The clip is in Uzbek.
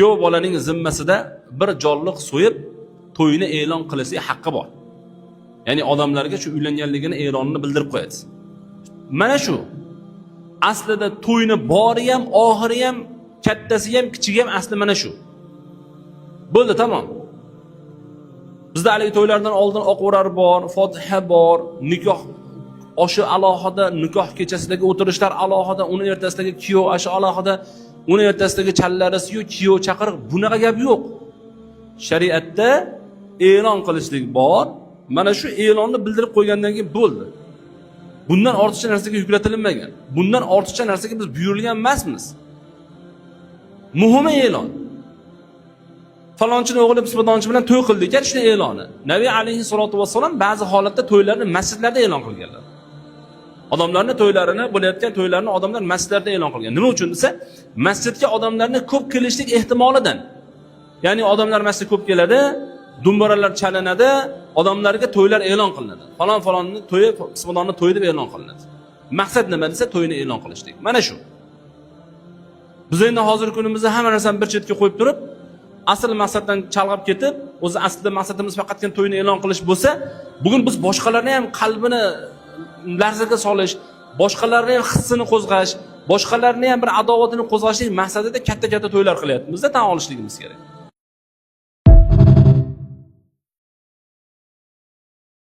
Kuyov bolaning zimmasida bir jonliq so'yib, to'yini e'lon qilishga haqqi bor. Ya'ni odamlarga shu uylanganligini e'lonini bildirib qo'yadi. Mana shu aslida to'yni bori ham, oxiri ham, kattasi ham, kichigi ham asli mana shu. Bo'ldi, tamom. Bizda haligi to'ylardan oldin oqvarar bor, Fotiha bor, nikoh oshi alohida, nikoh kechasidagi o'tirishlar alohida, uni ertasidagi kuyov ashi alohida, uni ertasidagi challarisi-yu kuyov chaqiriq, bunaqa gap yo'q. Shariatda e'lon qilishlik bor. Mana shu e'lonni bildirib qo'ygandan keyin bo'ldi. Bundan ortiqcha narsaga yuklatilmagan. Bundan ortiqcha narsaga biz buyurilgan emasmiz. Muhimi e'lon. Falonchining o'g'li pismadonchi bilan to'y qildik, shuni e'loni. Nabiy alayhisolatu vassalom ba'zi holatda to'ylarni masjidlarda e'lon qilganlar. Odamlarning to'ylarini, bo'layotgan to'ylarni odamlar masjidlarda e'lon qilgan. Nima uchun desa, masjidga odamlarning ko'p kelishlik ehtimolidan. Ya'ni odamlar masjidga ko'p keladi, dumbaраlar chalinadi, odamlarga to'ylar e'lon qilinadi. Falon-falonning to'yi, pismadonning to'yi deb e'lon qilinadi. Maqsad nima desa, to'yini e'lon qilishlik. Mana shu. Biz endi hozirgi kunimizda hamma narsani bir chetga qo'yib turib, asl maqsaddan chalg'ib ketib, o'zi aslida maqsadimiz faqatgina to'yini e'lon qilish bo'lsa, bugun biz boshqalarning ham qalbini larzaga solish, boshqalarning ham hissini qo'zg'ash, boshqalarning ham bir adovatini qo'zg'ashlik maqsadida katta-katta to'ylar qilyapmiz-da, tan olishligimiz kerak.